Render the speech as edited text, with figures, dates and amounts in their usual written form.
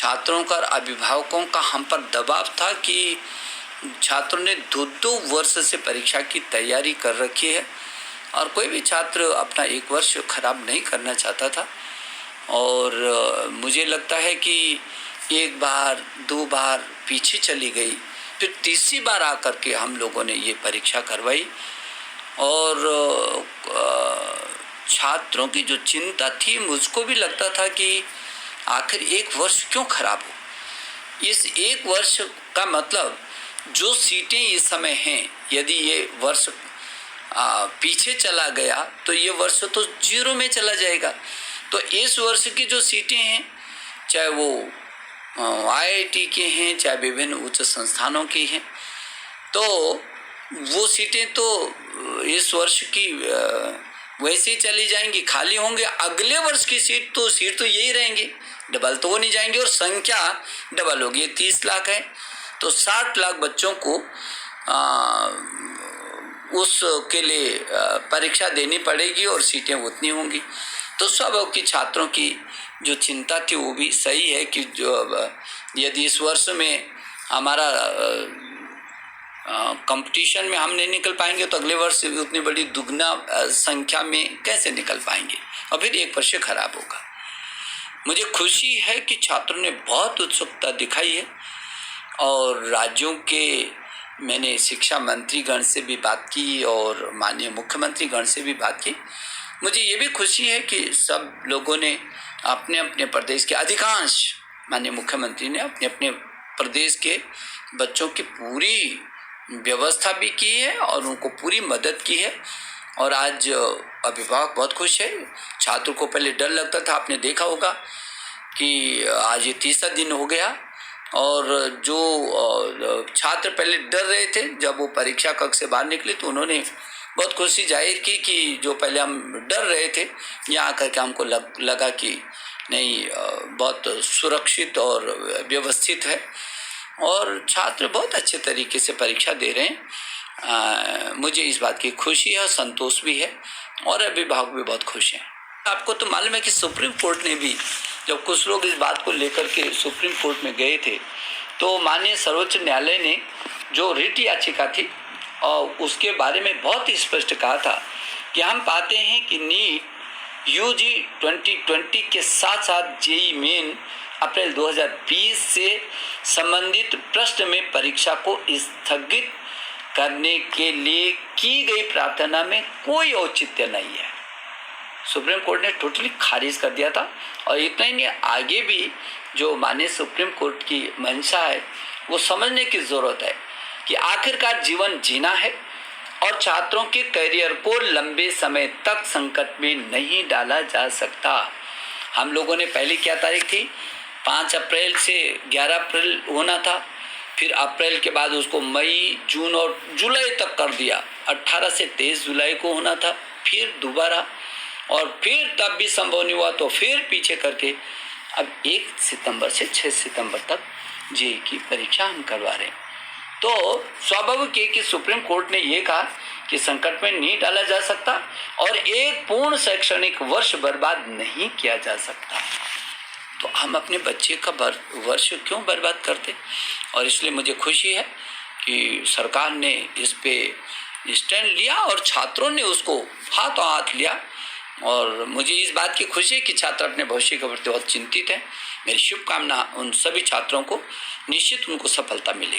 छात्रों का और अभिभावकों का हम पर दबाव था कि छात्रों ने 2-2 वर्ष से परीक्षा की तैयारी कर रखी है और कोई भी छात्र अपना 1 वर्ष खराब नहीं करना चाहता था। और मुझे लगता है कि 1 बार 2 बार पीछे चली गई, फिर तीसरी बार आकर के हम लोगों ने ये परीक्षा करवाई। और छात्रों की जो चिंता थी, मुझको भी लगता था कि आखिर 1 वर्ष क्यों खराब हो। इस 1 वर्ष का मतलब जो सीटें इस समय हैं, यदि ये वर्ष पीछे चला गया तो ये वर्ष तो 0 में चला जाएगा। तो इस वर्ष की जो सीटें हैं, चाहे वो IIT के हैं, चाहे विभिन्न उच्च संस्थानों की हैं, तो वो सीटें तो इस वर्ष की वैसे ही चली जाएंगी, खाली होंगे। अगले वर्ष की सीट तो यही रहेंगी, डबल तो वो नहीं जाएंगे और संख्या डबल होगी। 30 लाख है तो 60 लाख बच्चों को उसके लिए परीक्षा देनी पड़ेगी और सीटें उतनी होंगी। तो सब की छात्रों की जो चिंता थी वो भी सही है कि जो यदि इस वर्ष में हमारा कंपटीशन में हम नहीं निकल पाएंगे तो अगले वर्ष उतनी बड़ी दुगना संख्या में कैसे निकल पाएंगे और फिर 1 वर्ष खराब होगा। मुझे खुशी है कि छात्रों ने बहुत उत्सुकता दिखाई है और राज्यों के मैंने शिक्षा मंत्री गण से भी बात की और माननीय मुख्यमंत्री गण से भी बात की। मुझे ये भी खुशी है कि सब लोगों ने अपने अपने प्रदेश के अधिकांश, माननीय मुख्यमंत्री ने अपने अपने प्रदेश के बच्चों की पूरी व्यवस्था भी की है और उनको पूरी मदद की है। और आज अभिभावक बहुत खुश है। छात्रों को पहले डर लगता था, आपने देखा होगा कि आज ये 30वां दिन हो गया और जो छात्र पहले डर रहे थे, जब वो परीक्षा कक्ष से बाहर निकले तो उन्होंने बहुत खुशी जाहिर की कि जो पहले हम डर रहे थे, यहाँ आकर के हमको लगा कि नहीं, बहुत सुरक्षित और व्यवस्थित है और छात्र बहुत अच्छे तरीके से परीक्षा दे रहे हैं। मुझे इस बात की खुशी है और संतोष भी है और अभिभावक भी बहुत खुश हैं। आपको तो मालूम है कि सुप्रीम कोर्ट ने भी, जब कुछ लोग इस बात को लेकर के सुप्रीम कोर्ट में गए थे, तो माननीय सर्वोच्च न्यायालय ने जो रिट याचिका थी और उसके बारे में बहुत ही स्पष्ट कहा था कि हम पाते हैं कि नीट UG 2020 के साथ साथ JEE मेन अप्रैल 2020 से संबंधित प्रश्न में परीक्षा को स्थगित करने के लिए की गई प्रार्थना में कोई औचित्य नहीं है। सुप्रीम कोर्ट ने टोटली खारिज कर दिया था। और इतना ही नहीं, आगे भी जो माननीय सुप्रीम कोर्ट की मंशा है वो समझने की ज़रूरत है कि आखिरकार जीवन जीना है और छात्रों के करियर को लंबे समय तक संकट में नहीं डाला जा सकता। हम लोगों ने पहले क्या तारीख थी, 5 अप्रैल से 11 अप्रैल होना था, फिर अप्रैल के बाद उसको मई, जून और जुलाई तक कर दिया। 18 से 23 जुलाई को होना था, फिर दोबारा, और फिर तब भी संभव नहीं हुआ तो फिर पीछे करके अब 1 सितंबर से 6 सितंबर तक JEE की परीक्षा हम करवा रहे हैं। तो स्वाभाविक है कि सुप्रीम कोर्ट ने ये कहा कि संकट में नहीं डाला जा सकता और एक पूर्ण शैक्षणिक वर्ष बर्बाद नहीं किया जा सकता। तो हम अपने बच्चे का वर्ष क्यों बर्बाद करते। और इसलिए मुझे खुशी है कि सरकार ने इस पे स्टैंड लिया और छात्रों ने उसको हाथों हाथ लिया। और मुझे इस बात की खुशी है कि छात्र अपने भविष्य के प्रति बहुत चिंतित हैं। मेरी शुभकामना उन सभी छात्रों को, निश्चित उनको सफलता मिलेगी।